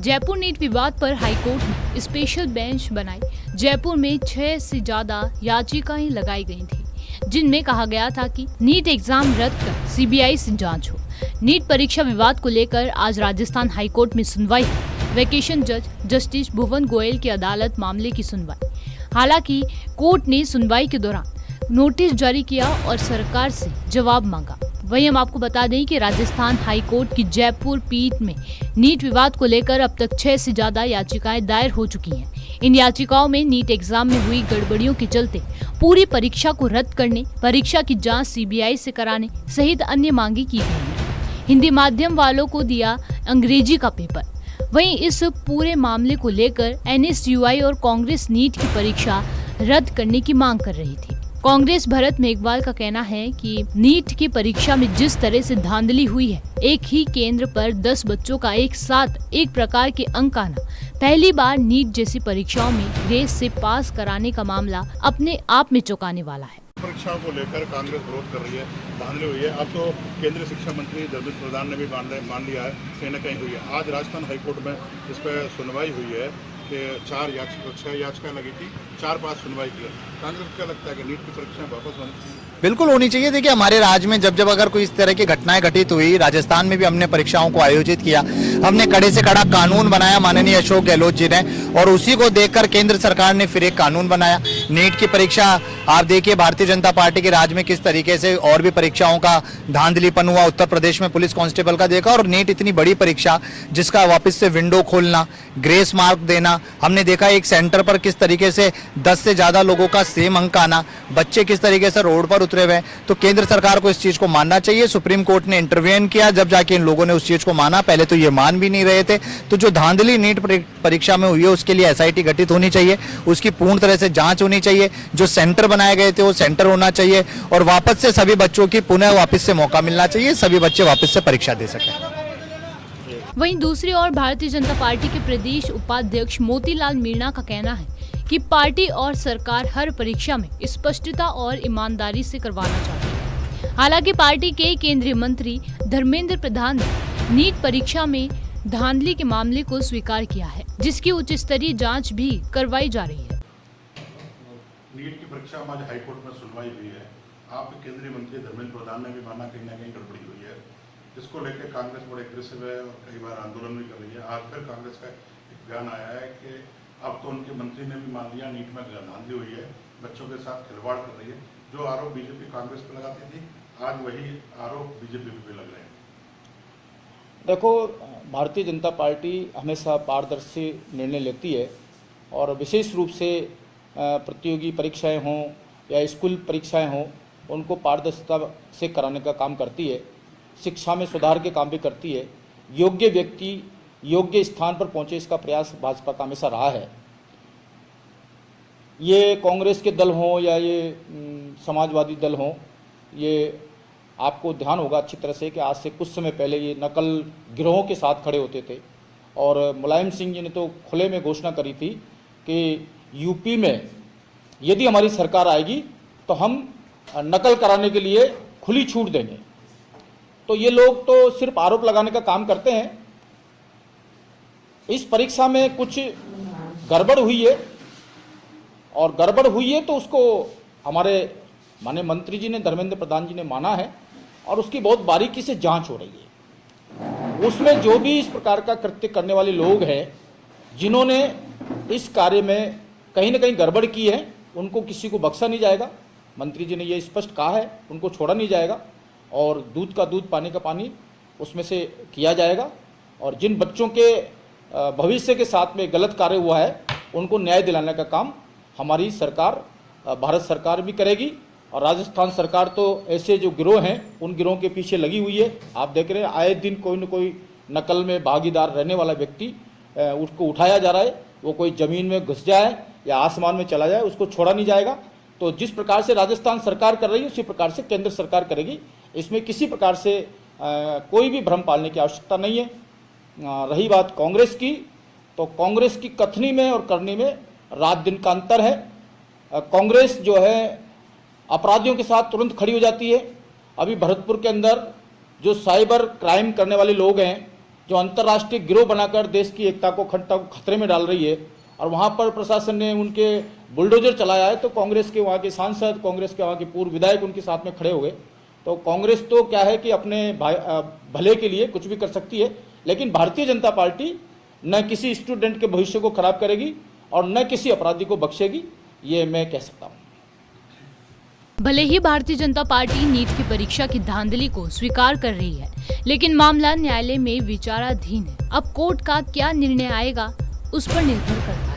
Jaipur NEET विवाद पर high court ने स्पेशल बेंच बनाई। जयपुर में 6 से ज्यादा याचिकाएं लगाई गई थी, जिनमें कहा गया था कि नीट एग्जाम रद्द कर सीबीआई से जांच हो। नीट परीक्षा विवाद को लेकर आज राजस्थान हाईकोर्ट में सुनवाई हुई। वेकेशन जज जस्टिस भुवन गोयल की अदालत मामले की सुनवाई। हालांकि कोर्ट ने सुनवाई के दौरान नोटिस जारी किया और सरकार से जवाब मांगा। वहीं हम आपको बता दें कि राजस्थान हाईकोर्ट की जयपुर पीठ में नीट विवाद को लेकर अब तक 6 से ज्यादा याचिकाएं दायर हो चुकी हैं। इन याचिकाओं में नीट एग्जाम में हुई गड़बड़ियों के चलते पूरी परीक्षा को रद्द करने, परीक्षा की जांच सीबीआई से कराने सहित अन्य मांगी की गई हैं। हिंदी माध्यम वालों को दिया अंग्रेजी का पेपर। वहीं इस पूरे मामले को लेकर एनएसयूआई और कांग्रेस नीट की परीक्षा रद्द करने की मांग कर रही थी। कांग्रेस भरत मेघवाल का कहना है कि नीट की परीक्षा में जिस तरह से धांधली हुई है, एक ही केंद्र पर 10 बच्चों का एक साथ एक प्रकार के अंक आना, पहली बार नीट जैसी परीक्षाओं में ग्रेस से पास कराने का मामला अपने आप में चौंकाने वाला है। परीक्षाओं को लेकर कांग्रेस विरोध कर रही है, धांधली हुई है। अब तो केंद्रीय शिक्षा मंत्री धर्मेंद्र प्रधान ने भी मान लिया है, कहीं न कहीं हुई है। आज राजस्थान हाईकोर्ट में इस पर सुनवाई हुई है कि 6 याचिकाएं लगी थी, 4-5 सुनवाई की है। कांग्रेस को क्या लगता है कि नीट की परीक्षाएं वापस होनी चाहिए? बिल्कुल होनी चाहिए। देखिए, हमारे राज्य में जब अगर कोई इस तरह की घटनाएं घटित हुई, राजस्थान में भी हमने परीक्षाओं को आयोजित किया, हमने कड़े से कड़ा कानून बनाया माननीय अशोक गहलोत जी ने, और उसी को देखकर केंद्र सरकार ने फिर एक कानून बनाया। नीट की परीक्षा आप देखिए, भारतीय जनता पार्टी के राज्य में किस तरीके से और भी परीक्षाओं का धांधलीपन हुआ। उत्तर प्रदेश में पुलिस कांस्टेबल का देखा, और नीट इतनी बड़ी परीक्षा जिसका वापस से विंडो खोलना, ग्रेस मार्क देना, हमने देखा एक सेंटर पर किस तरीके से 10 से ज्यादा लोगों का सेम अंक आना, बच्चे किस तरीके से रोड पर उतरे हुए। तो केंद्र सरकार को इस चीज को मानना चाहिए। सुप्रीम कोर्ट ने इंटरवेन किया, जब जाके इन लोगों ने उस चीज को माना। पहले तो ये मान भी नहीं रहे थे। तो जो धांधली नीट परीक्षा में हुई है, उसके लिए एसआईटी गठित होनी चाहिए, उसकी पूर्ण तरह से जांच होनी चाहिए। जो सेंटर बनाए गए थे वो सेंटर होना चाहिए, और वापस से सभी बच्चों की पुनः वापस से मौका मिलना चाहिए, सभी बच्चे वापस से परीक्षा दे सकें। वहीं दूसरी ओर भारतीय जनता पार्टी के प्रदेश उपाध्यक्ष मोतीलाल मीणा का कहना है कि पार्टी और सरकार हर परीक्षा में स्पष्टता और ईमानदारी से करवाना चाहती है। हालांकि पार्टी के केंद्रीय मंत्री धर्मेंद्र प्रधान ने नीट परीक्षा में धांधली के मामले को स्वीकार किया है, जिसकी उच्च स्तरीय जांच भी करवाई जा रही है। नीट की परीक्षा में आज हाईकोर्ट में सुनवाई हुई है। आपके केंद्रीय मंत्री धर्मेंद्र प्रधान ने भी माना कहीं ना कहीं गड़बड़ी हुई है, जिसको लेकर कांग्रेस बड़े एग्रेसिव है और कई बार आंदोलन भी कर रही है। आज फिर कांग्रेस का एक बयान आया है कि अब तो उनके मंत्री ने भी मान लिया नीट में धांधली हुई है, बच्चों के साथ खिलवाड़ कर रही है। जो आरोप बीजेपी कांग्रेस पर लगाती थी, आज वही आरोप बीजेपी पे लग रहे हैं। देखो, भारतीय जनता पार्टी हमेशा पारदर्शी निर्णय लेती है, और विशेष रूप से प्रतियोगी परीक्षाएं हों या स्कूल परीक्षाएं हों, उनको पारदर्शिता से कराने का काम करती है। शिक्षा में सुधार के काम भी करती है। योग्य व्यक्ति योग्य स्थान पर पहुंचे, इसका प्रयास भाजपा का हमेशा रहा है। ये कांग्रेस के दल हों या ये समाजवादी दल हों, ये आपको ध्यान होगा अच्छी तरह से कि आज से कुछ समय पहले ये नकल गिरोहों के साथ खड़े होते थे, और मुलायम सिंह जी ने तो खुले में घोषणा करी थी कि यूपी में यदि हमारी सरकार आएगी तो हम नकल कराने के लिए खुली छूट देंगे। तो ये लोग तो सिर्फ आरोप लगाने का काम करते हैं। इस परीक्षा में कुछ गड़बड़ हुई है, और गड़बड़ हुई है तो उसको हमारे माननीय मंत्री जी ने, धर्मेंद्र प्रधान जी ने माना है, और उसकी बहुत बारीकी से जांच हो रही है। उसमें जो भी इस प्रकार का कृत्य करने वाले लोग हैं, जिन्होंने इस कार्य में कहीं ना कहीं गड़बड़ की है, उनको किसी को बख्शा नहीं जाएगा। मंत्री जी ने यह स्पष्ट कहा है, उनको छोड़ा नहीं जाएगा, और दूध का दूध पानी का पानी उसमें से किया जाएगा। और जिन बच्चों के भविष्य के साथ में गलत कार्य हुआ है, उनको न्याय दिलाने का काम हमारी सरकार, भारत सरकार भी करेगी। और राजस्थान सरकार तो ऐसे जो गिरोह हैं, उन गिरोह के पीछे लगी हुई है। आप देख रहे हैं, आए दिन कोई न कोई नकल में भागीदार रहने वाला व्यक्ति उसको उठाया जा रहा है। वो कोई ज़मीन में घुस जाए या आसमान में चला जाए, उसको छोड़ा नहीं जाएगा। तो जिस प्रकार से राजस्थान सरकार कर रही है, उसी प्रकार से केंद्र सरकार करेगी। इसमें किसी प्रकार से कोई भी भ्रम पालने की आवश्यकता नहीं है। रही बात कांग्रेस की, तो कांग्रेस की कथनी में और करनी में रात दिन का अंतर है। कांग्रेस जो है अपराधियों के साथ तुरंत खड़ी हो जाती है। अभी भरतपुर के अंदर जो साइबर क्राइम करने वाले लोग हैं, जो अंतर्राष्ट्रीय गिरोह बनाकर देश की एकता को अखंडता को खतरे में डाल रही है, और वहाँ पर प्रशासन ने उनके बुलडोजर चलाया है, तो कांग्रेस के वहाँ के सांसद, कांग्रेस के वहाँ के पूर्व विधायक उनके साथ में खड़े हो गए। तो कांग्रेस तो क्या है कि अपने भले के लिए कुछ भी कर सकती है, लेकिन भारतीय जनता पार्टी न किसी स्टूडेंट के भविष्य को खराब करेगी और न किसी अपराधी को बख्शेगी, ये मैं कह सकता हूँ। भले ही भारतीय जनता पार्टी नीट की परीक्षा की धांधली को स्वीकार कर रही है, लेकिन मामला न्यायालय में विचाराधीन है। अब कोर्ट का क्या निर्णय आएगा उस पर निर्भर करता है।